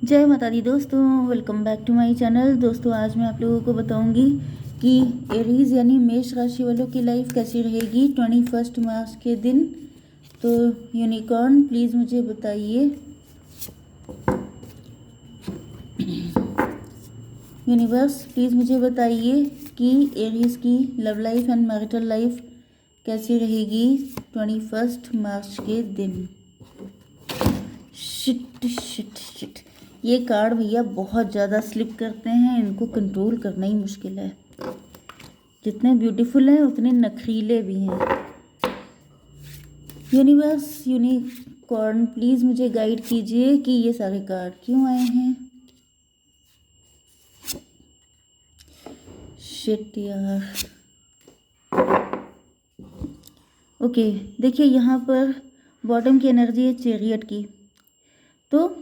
जय माता दी दोस्तों, welcome back to my channel. दोस्तों आज मैं आप लोगों को बताऊंगी कि एरीज यानी मेष राशि वालों की लाइफ कैसी रहेगी 21 मार्च के दिन। तो यूनिकॉर्न प्लीज़ मुझे बताइए, यूनिवर्स प्लीज़ मुझे बताइए कि एरीज की love life and marital life कैसी रहेगी 21 मार्च के दिन। शिट शिट शिट, ये कार्ड भैया बहुत ज़्यादा स्लिप करते हैं, इनको कंट्रोल करना ही मुश्किल है। जितने ब्यूटीफुल हैं उतने नखरीले भी हैं। यूनिवर्स यूनिकॉर्न प्लीज़ मुझे गाइड कीजिए कि ये सारे कार्ड क्यों आए हैं। शिट यार। ओके, देखिए यहाँ पर बॉटम की एनर्जी है चैरियट की। तो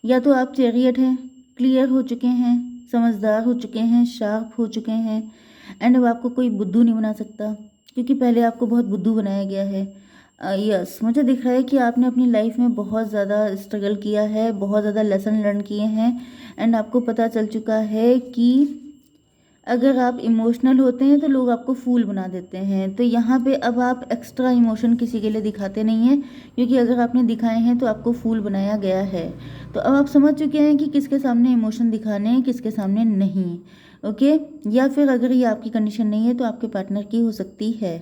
या तो आप चैरियट हैं, क्लियर हो चुके हैं, समझदार हो चुके हैं, शार्प हो चुके हैं, एंड अब आपको कोई बुद्धू नहीं बना सकता, क्योंकि पहले आपको बहुत बुद्धू बनाया गया है। यस, मुझे दिख रहा है कि आपने अपनी लाइफ में बहुत ज़्यादा स्ट्रगल किया है, बहुत ज़्यादा लेसन लर्न किए हैं, एंड आपको पता चल चुका है कि अगर आप इमोशनल होते हैं तो लोग आपको फूल बना देते हैं। तो यहाँ पे अब आप एक्स्ट्रा इमोशन किसी के लिए दिखाते नहीं हैं, क्योंकि अगर आपने दिखाए हैं तो आपको फूल बनाया गया है। तो अब आप समझ चुके हैं कि किसके सामने इमोशन दिखाने हैं, किसके सामने नहीं। ओके, या फिर अगर ये आपकी कंडीशन नहीं है तो आपके पार्टनर की हो सकती है।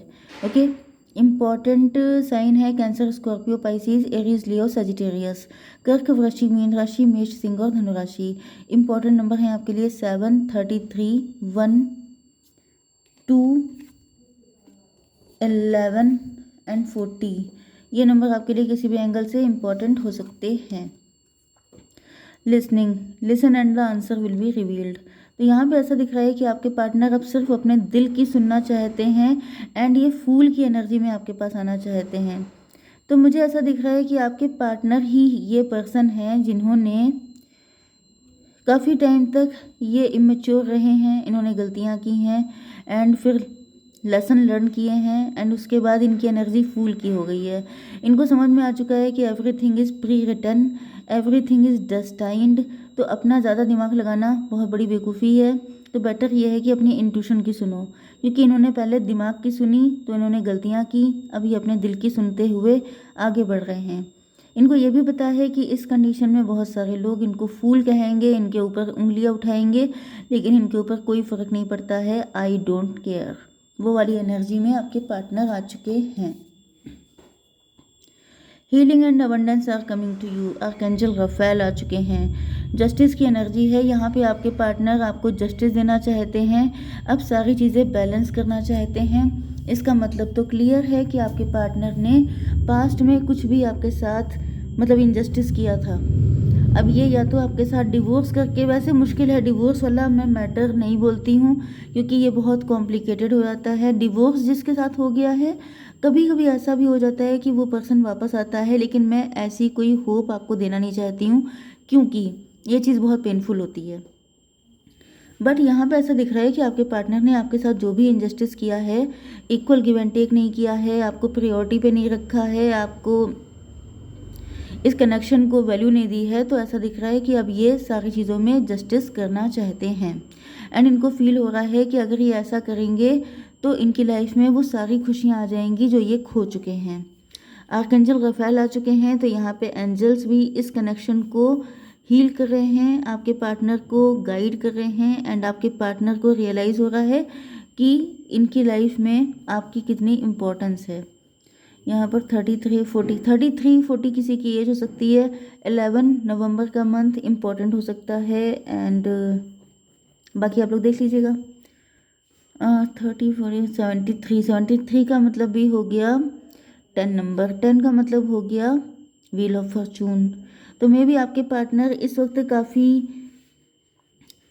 ओके, इम्पॉर्टेंट साइन है कैंसर, स्कॉर्पियो, पाइसिस, एरीज, लियो, सजिटेरियस, कर्क, वृश्चिक, मीन राशि, मेष, सिंह और धनु राशि। इम्पॉर्टेंट नंबर हैं आपके लिए 7, 33, 1, 2, 11 एंड 40। ये नंबर आपके लिए किसी भी एंगल से इम्पॉर्टेंट हो सकते हैं। Listening, listen and the answer will be revealed. तो यहाँ पे ऐसा दिख रहा है कि आपके पार्टनर अब सिर्फ अपने दिल की सुनना चाहते हैं, एंड ये फूल की एनर्जी में आपके पास आना चाहते हैं। तो मुझे ऐसा दिख रहा है कि आपके पार्टनर ही ये पर्सन हैं जिन्होंने काफ़ी टाइम तक ये इमेच्योर रहे हैं, इन्होंने गलतियाँ की हैं, एंड फिर लेसन लर्न किए हैं, एंड उसके बाद इनकी एनर्जी फूल की हो गई है। इनको समझ में आ चुका है कि everything is pre written, everything is destined. तो अपना ज़्यादा दिमाग लगाना बहुत बड़ी बेवकूफ़ी है। तो बेटर ये है कि अपनी इंट्यूशन की सुनो, क्योंकि इन्होंने पहले दिमाग की सुनी तो इन्होंने गलतियाँ की, अभी अपने दिल की सुनते हुए आगे बढ़ रहे हैं। इनको ये भी पता है कि इस कंडीशन में बहुत सारे लोग इनको फूल कहेंगे, इनके ऊपर उंगलियां उठाएंगे, लेकिन इनके ऊपर कोई फ़र्क नहीं पड़ता है। आई डोंट केयर, वो वाली एनर्जी में आपके पार्टनर आ चुके हैं। Healing and abundance are coming to you, archangel Raphael आ चुके हैं। जस्टिस की एनर्जी है, यहाँ पे आपके पार्टनर आपको जस्टिस देना चाहते हैं, अब सारी चीज़ें बैलेंस करना चाहते हैं। इसका मतलब तो क्लियर है कि आपके पार्टनर ने पास्ट में कुछ भी आपके साथ मतलब इनजस्टिस किया था। अब ये या तो आपके साथ डिवोर्स करके, वैसे मुश्किल है डिवोर्स वाला, मैं मैटर नहीं बोलती हूँ क्योंकि ये बहुत कॉम्प्लिकेटेड हो जाता है। डिवोर्स जिसके साथ हो गया है, कभी कभी ऐसा भी हो जाता है कि वो पर्सन वापस आता है, लेकिन मैं ऐसी कोई होप आपको देना नहीं चाहती हूँ, क्योंकि ये चीज़ बहुत पेनफुल होती है। बट यहाँ पे ऐसा दिख रहा है कि आपके पार्टनर ने आपके साथ जो भी इनजस्टिस किया है, इक्वल गिव एंड टेक नहीं किया है, आपको प्रायोरिटी पे नहीं रखा है, आपको इस कनेक्शन को वैल्यू नहीं दी है। तो ऐसा दिख रहा है कि अब ये सारी चीज़ों में जस्टिस करना चाहते हैं, एंड इनको फील हो रहा है कि अगर ये ऐसा करेंगे तो इनकी लाइफ में वो सारी खुशियाँ आ जाएंगी जो ये खो चुके हैं। आर्कएंजल रफेल आ चुके हैं, तो यहाँ पे एंजल्स भी इस कनेक्शन को हील कर रहे हैं, आपके पार्टनर को गाइड कर रहे हैं, एंड आपके पार्टनर को रियलाइज़ हो रहा है कि इनकी लाइफ में आपकी कितनी इम्पोर्टेंस है। यहाँ पर 33, 40 किसी की एज हो सकती है। 11 नवंबर का मंथ इम्पॉर्टेंट हो सकता है, एंड बाकी आप लोग देख लीजिएगा। 30, 40, 73 का मतलब भी हो गया 10 नंबर, 10 का मतलब हो गया व्हील ऑफ फॉर्चून। तो मे भी आपके पार्टनर इस वक्त काफ़ी,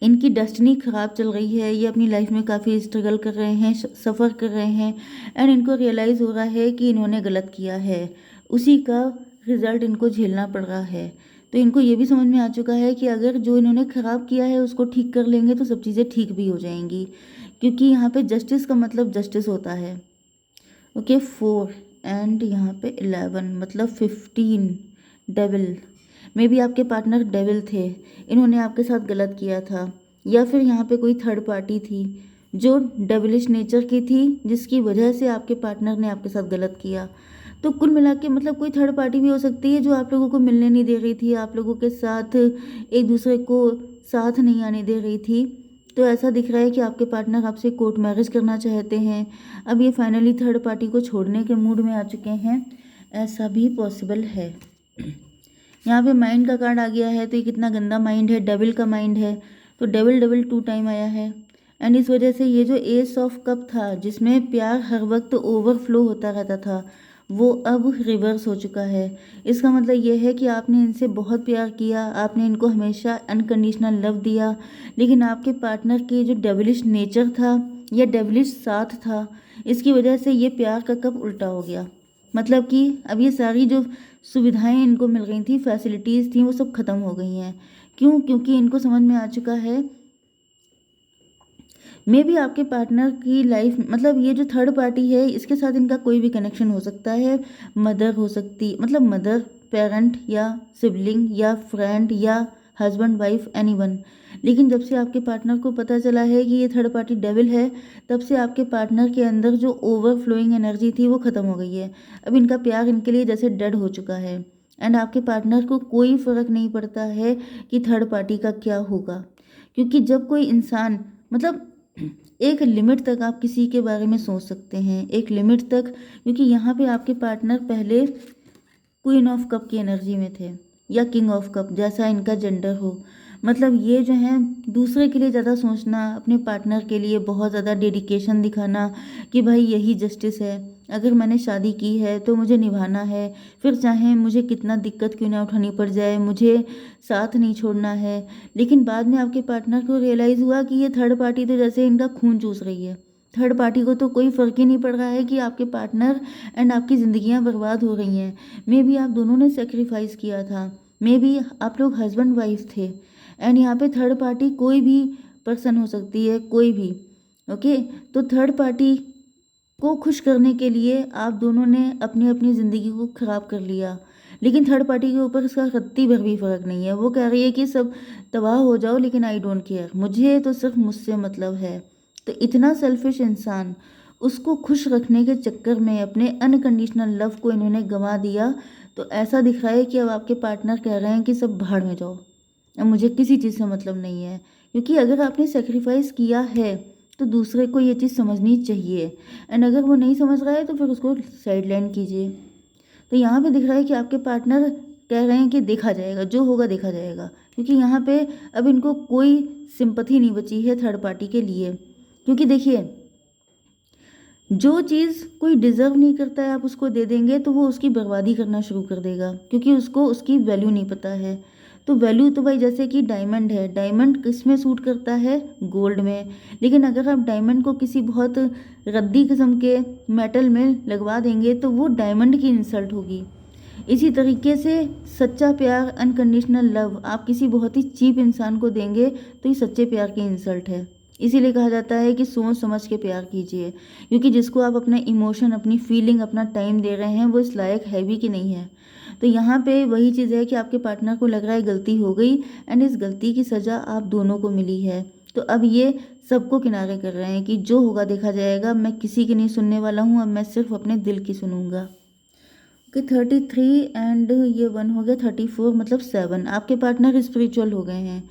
इनकी डेस्टिनी ख़राब चल रही है, ये अपनी लाइफ में काफ़ी स्ट्रगल कर रहे हैं, सफ़र कर रहे हैं, एंड इनको रियलाइज़ हो रहा है कि इन्होंने गलत किया है, उसी का रिज़ल्ट इनको झेलना पड़ रहा है। तो इनको ये भी समझ में आ चुका है कि अगर जो इन्होंने ख़राब किया है उसको ठीक कर लेंगे तो सब चीज़ें ठीक भी हो जाएंगी, क्योंकि यहाँ पे जस्टिस का मतलब जस्टिस होता है। ओके, 4 एंड यहाँ पे 11 मतलब 15 डेविल। मे बी आपके पार्टनर डेविल थे, इन्होंने आपके साथ गलत किया था, या फिर यहाँ पे कोई थर्ड पार्टी थी जो डेविलिश नेचर की थी, जिसकी वजह से आपके पार्टनर ने आपके साथ गलत किया। तो कुल मिला के मतलब कोई थर्ड पार्टी भी हो सकती है जो आप लोगों को मिलने नहीं दे रही थी, आप लोगों के साथ एक दूसरे को साथ नहीं आने दे रही थी। तो ऐसा दिख रहा है कि आपके पार्टनर आपसे कोर्ट मैरिज करना चाहते हैं। अब ये फाइनली थर्ड पार्टी को छोड़ने के मूड में आ चुके हैं, ऐसा भी पॉसिबल है। यहाँ पे माइंड का कार्ड आ गया है, तो ये कितना गंदा माइंड है, डेविल का माइंड है। तो डेविल डेविल 2 टाइम आया है, एंड इस वजह से ये जो एस ऑफ कप था जिसमें प्यार हर वक्त ओवरफ्लो होता रहता था, वो अब रिवर्स हो चुका है। इसका मतलब ये है कि आपने इनसे बहुत प्यार किया, आपने इनको हमेशा अनकंडीशनल लव दिया, लेकिन आपके पार्टनर के जो डेविलिश नेचर था या डेविलिश साथ था, इसकी वजह से ये प्यार का कप उल्टा हो गया। मतलब कि अब ये सारी जो सुविधाएं इनको मिल रही थी, फैसिलिटीज़ थी, वो सब ख़त्म हो गई हैं। क्यों? क्योंकि इनको समझ में आ चुका है मे बी आपके पार्टनर की लाइफ, मतलब ये जो थर्ड पार्टी है इसके साथ इनका कोई भी कनेक्शन हो सकता है। मदर हो सकती, मतलब मदर, पेरेंट या सिबलिंग या फ्रेंड या हस्बैंड वाइफ, एनीवन। लेकिन जब से आपके पार्टनर को पता चला है कि ये थर्ड पार्टी डेविल है, तब से आपके पार्टनर के अंदर जो ओवरफ्लोइंग एनर्जी थी वो ख़त्म हो गई है। अब इनका प्यार इनके लिए जैसे डेड हो चुका है, एंड आपके पार्टनर को कोई फ़र्क नहीं पड़ता है कि थर्ड पार्टी का क्या होगा। क्योंकि जब कोई इंसान, मतलब एक लिमिट तक आप किसी के बारे में सोच सकते हैं, एक लिमिट तक। क्योंकि यहाँ पे आपके पार्टनर पहले क्वीन ऑफ कप की एनर्जी में थे या किंग ऑफ कप, जैसा इनका जेंडर हो। मतलब ये जो है दूसरे के लिए ज़्यादा सोचना, अपने पार्टनर के लिए बहुत ज़्यादा डेडिकेशन दिखाना कि भाई यही जस्टिस है, अगर मैंने शादी की है तो मुझे निभाना है, फिर चाहे मुझे कितना दिक्कत क्यों ना उठानी पड़ जाए, मुझे साथ नहीं छोड़ना है। लेकिन बाद में आपके पार्टनर को रियलाइज़ हुआ कि ये थर्ड पार्टी तो जैसे इनका खून चूस रही है। थर्ड पार्टी को तो कोई फ़र्क ही नहीं पड़ रहा है कि आपके पार्टनर एंड आपकी ज़िंदगियां बर्बाद हो रही हैं। मे बी आप दोनों ने सेक्रीफाइस किया था, मे बी आप लोग हस्बैंड वाइफ थे, एंड यहाँ पे थर्ड पार्टी कोई भी पर्सन हो सकती है, कोई भी। ओके, तो थर्ड पार्टी को खुश करने के लिए आप दोनों ने अपनी अपनी ज़िंदगी को ख़राब कर लिया। लेकिन थर्ड पार्टी के ऊपर इसका रत्ती भर भी फ़र्क नहीं है। वो कह रही है कि सब तबाह हो जाओ लेकिन आई डोंट केयर, मुझे तो सिर्फ मुझसे मतलब है। तो इतना सेल्फिश इंसान, उसको खुश रखने के चक्कर में अपने अनकंडीशनल लव को इन्होंने गंवा दिया। तो ऐसा दिख रहा है कि अब आपके पार्टनर कह रहे हैं कि सब भाड़ में जाओ, अब मुझे किसी चीज़ से मतलब नहीं है। क्योंकि अगर आपने सेक्रीफाइस किया है तो दूसरे को ये चीज़ समझनी चाहिए, एंड अगर वो नहीं समझ रहा है तो फिर उसको साइडलाइन कीजिए। तो यहाँ पे दिख रहा है कि आपके पार्टनर कह रहे हैं कि देखा जाएगा, जो होगा देखा जाएगा। क्योंकि यहाँ पे अब इनको कोई सिंपथी नहीं बची है थर्ड पार्टी के लिए। क्योंकि देखिए, जो चीज़ कोई डिज़र्व नहीं करता है आप उसको दे देंगे तो वो उसकी बर्बादी करना शुरू कर देगा, क्योंकि उसको उसकी वैल्यू नहीं पता है। तो वैल्यू तो भाई जैसे कि डायमंड है, डायमंड किस में सूट करता है? गोल्ड में। लेकिन अगर आप डायमंड को किसी बहुत रद्दी किस्म के मेटल में लगवा देंगे तो वो डायमंड की इंसल्ट होगी। इसी तरीके से सच्चा प्यार, अनकंडीशनल लव आप किसी बहुत ही चीप इंसान को देंगे तो ये सच्चे प्यार की इंसल्ट है। इसीलिए कहा जाता है कि सोच समझ के प्यार कीजिए, क्योंकि जिसको आप अपना इमोशन, अपनी फीलिंग, अपना टाइम दे रहे हैं वो इस लायक है भी कि नहीं है। तो यहाँ पे वही चीज़ है कि आपके पार्टनर को लग रहा है गलती हो गई, एंड इस गलती की सज़ा आप दोनों को मिली है। तो अब ये सबको किनारे कर रहे हैं कि जो होगा देखा जाएगा, मैं किसी की नहीं सुनने वाला हूँ, अब मैं सिर्फ अपने दिल की सुनूंगा। कि 33 एंड ये 1 हो गया 34, मतलब 7। आपके पार्टनर स्पिरिचुअल हो गए हैं।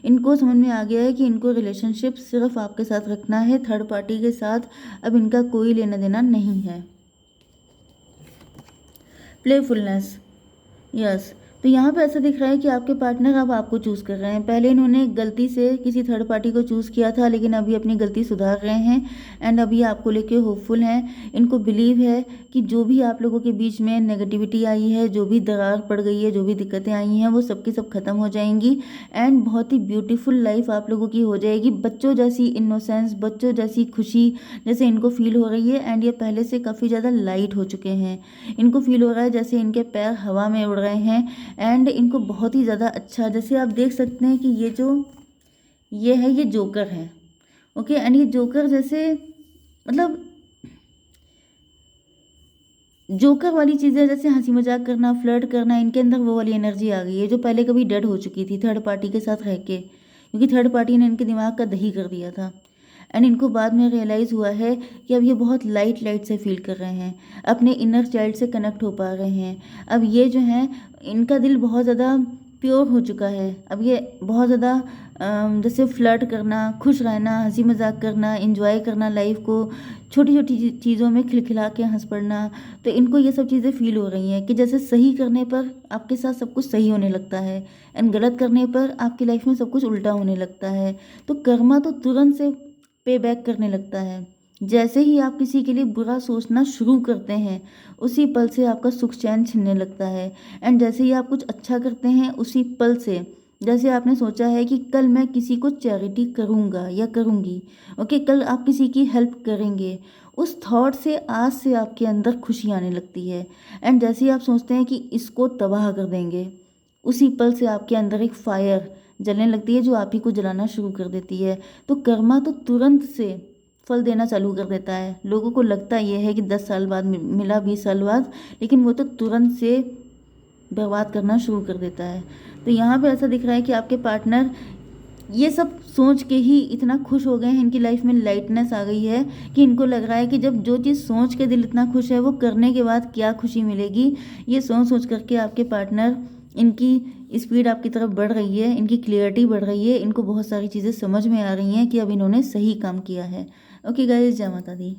इनको समझ में आ गया है कि इनको रिलेशनशिप सिर्फ आपके साथ रखना है, थर्ड पार्टी के साथ अब इनका कोई लेना देना नहीं है। Playfulness, yes. तो यहाँ पे ऐसा दिख रहा है कि आपके पार्टनर अब आपको चूज़ कर रहे हैं। पहले इन्होंने गलती से किसी थर्ड पार्टी को चूज़ किया था, लेकिन अभी अपनी गलती सुधार रहे हैं, एंड अभी आपको लेके होपफुल हैं। इनको बिलीव है कि जो भी आप लोगों के बीच में नेगेटिविटी आई है, जो भी दरार पड़ गई है, जो भी दिक्कतें आई हैं, वो सब की सब खत्म हो जाएंगी, एंड बहुत ही ब्यूटीफुल लाइफ आप लोगों की हो जाएगी। बच्चों जैसी इनोसेंस, बच्चों जैसी खुशी जैसे इनको फील हो रही है, एंड ये पहले से काफ़ी ज़्यादा लाइट हो चुके हैं। इनको फील हो रहा है जैसे इनके पैर हवा में उड़ रहे हैं, एंड इनको बहुत ही ज़्यादा अच्छा, जैसे आप देख सकते हैं कि ये है, ये जोकर है। ओके, एंड ये जोकर जैसे, मतलब जोकर वाली चीज़ें जैसे हँसी मज़ाक करना, फ्लर्ट करना, इनके अंदर वो वाली एनर्जी आ गई है जो पहले कभी डेड हो चुकी थी थर्ड पार्टी के साथ रह के, क्योंकि थर्ड पार्टी ने इनके दिमाग का दही कर दिया था। एंड इनको बाद में रियलाइज़ हुआ है कि अब ये बहुत लाइट लाइट से फील कर रहे हैं, अपने इनर चाइल्ड से कनेक्ट हो पा रहे हैं। अब ये जो हैं, इनका दिल बहुत ज़्यादा प्योर हो चुका है। अब ये बहुत ज़्यादा जैसे फ्लर्ट करना, खुश रहना, हंसी मजाक करना, इंजॉय करना लाइफ को, छोटी छोटी चीज़ों में खिलखिला के हंस पड़ना। तो इनको ये सब चीज़ें फील हो रही हैं कि जैसे सही करने पर आपके साथ सब कुछ सही होने लगता है एंड गलत करने पर आपकी लाइफ में सब कुछ उल्टा होने लगता है। तो कर्मा तो तुरंत से पे बैक करने लगता है। जैसे ही आप किसी के लिए बुरा सोचना शुरू करते हैं, उसी पल से आपका सुख चैन छिनने लगता है। एंड जैसे ही आप कुछ अच्छा करते हैं, उसी पल से, जैसे आपने सोचा है कि कल मैं किसी को चैरिटी करूँगा या करूँगी, ओके, कल आप किसी की हेल्प करेंगे, उस थॉट से आज से आपके अंदर खुशी आने लगती है। एंड जैसे ही आप सोचते हैं कि इसको तबाह कर देंगे, उसी पल से आपके अंदर एक फायर जलने लगती है जो आप ही को जलाना शुरू कर देती है। तो कर्मा तो तुरंत से फल देना चालू कर देता है। लोगों को लगता यह है कि 10 साल बाद मिला, 20 साल बाद, लेकिन वो तो तुरंत से बर्बाद करना शुरू कर देता है। तो यहाँ पे ऐसा दिख रहा है कि आपके पार्टनर ये सब सोच के ही इतना खुश हो गए हैं, इनकी लाइफ में लाइटनेस आ गई है कि इनको लग रहा है कि जब जो चीज़ सोच के दिल इतना खुश है, वो करने के बाद क्या खुशी मिलेगी। ये सोच सोच करके आपके पार्टनर, इनकी स्पीड आपकी तरफ बढ़ रही है, इनकी क्लियरिटी बढ़ रही है, इनको बहुत सारी चीज़ें समझ में आ रही हैं कि अब इन्होंने सही काम किया है। ओके गाइस, जय माता दी।